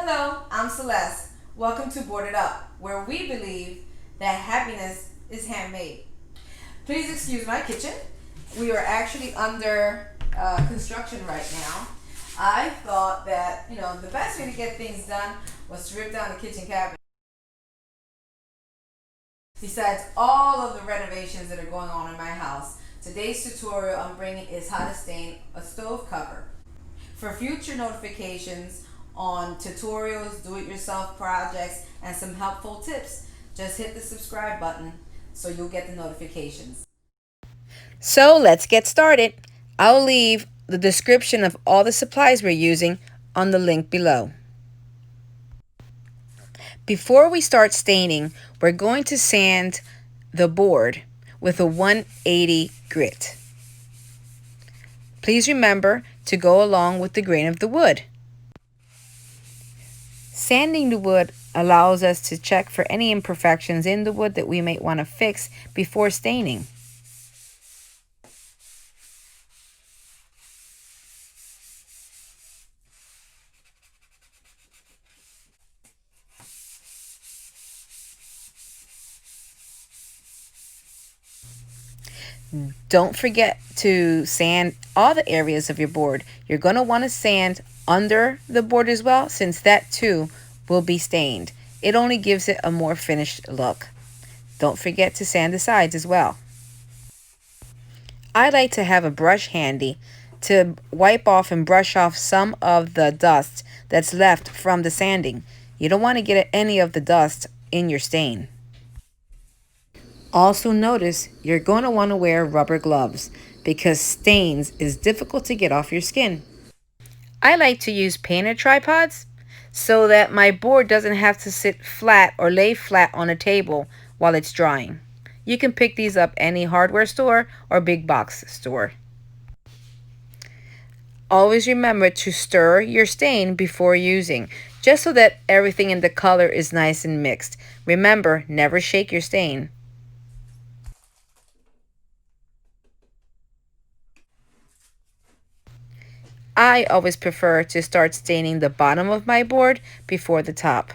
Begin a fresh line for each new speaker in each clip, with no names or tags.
Hello, I'm Celeste. Welcome to Board It Up, where we believe that happiness is handmade. Please excuse my kitchen. We are actually under construction right now. I thought that, the best way to get things done was to rip down the kitchen cabinet. Besides all of the renovations that are going on in my house, today's tutorial I'm bringing is how to stain a stove cover. For future notifications on tutorials, do-it-yourself projects, and some helpful tips, just hit the subscribe button so you'll get the notifications. So let's get started. I'll leave the description of all the supplies we're using on the link below. Before we start staining, we're going to sand the board with a 180 grit. Please remember to go along with the grain of the wood. Sanding the wood allows us to check for any imperfections in the wood that we might want to fix before staining. Don't forget to sand all the areas of your board. You're going to want to sand under the board as well, since that too will be stained. It only gives it a more finished look. Don't forget to sand the sides as well. I like to have a brush handy to wipe off and brush off some of the dust that's left from the sanding. You don't want to get any of the dust in your stain. Also notice you're going to want to wear rubber gloves because stains is difficult to get off your skin. I like to use painter tripods so that my board doesn't have to sit flat or lay flat on a table while it's drying. You can pick these up any hardware store or big box store. Always remember to stir your stain before using, just so that everything in the color is nice and mixed. Remember, never shake your stain. I always prefer to start staining the bottom of my board before the top.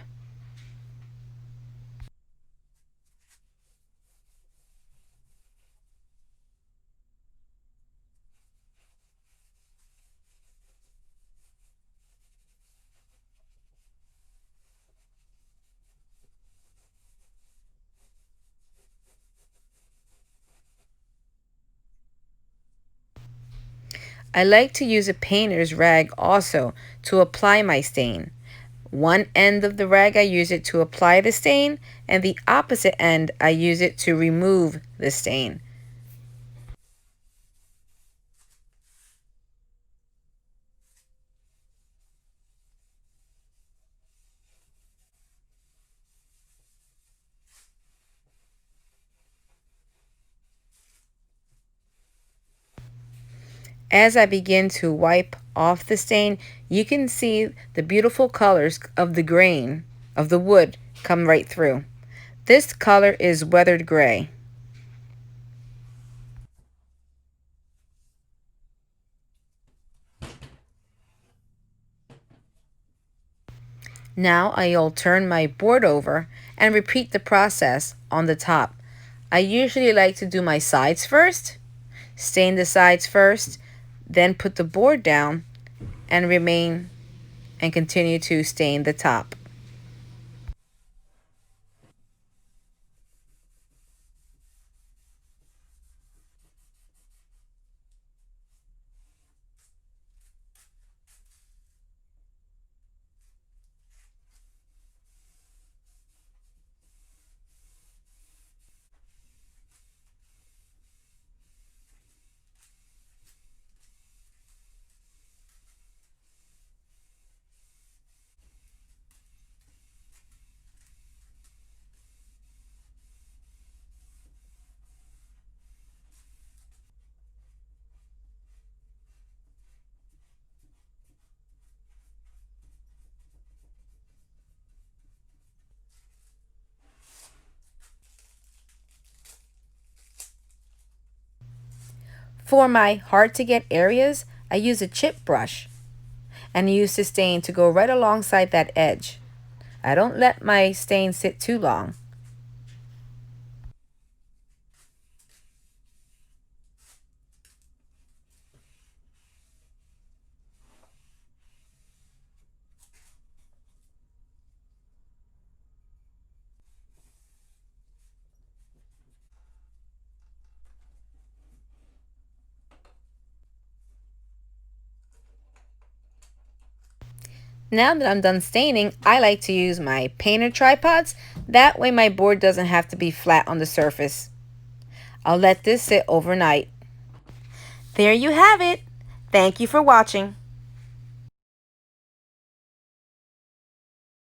I like to use a painter's rag also to apply my stain. One end of the rag I use it to apply the stain, and the opposite end I use it to remove the stain. As I begin to wipe off the stain, you can see the beautiful colors of the grain of the wood come right through. This color is weathered gray. Now I'll turn my board over and repeat the process on the top. I usually like to do my sides first, stain the sides first, then put the board down and remain and continue to stain the top. For my hard to get areas, I use a chip brush. and use the stain to go right alongside that edge. I don't let my stain sit too long. Now that I'm done staining, I like to use my painter tripods. That way my board doesn't have to be flat on the surface. I'll let this sit overnight. There you have it. Thank you for watching.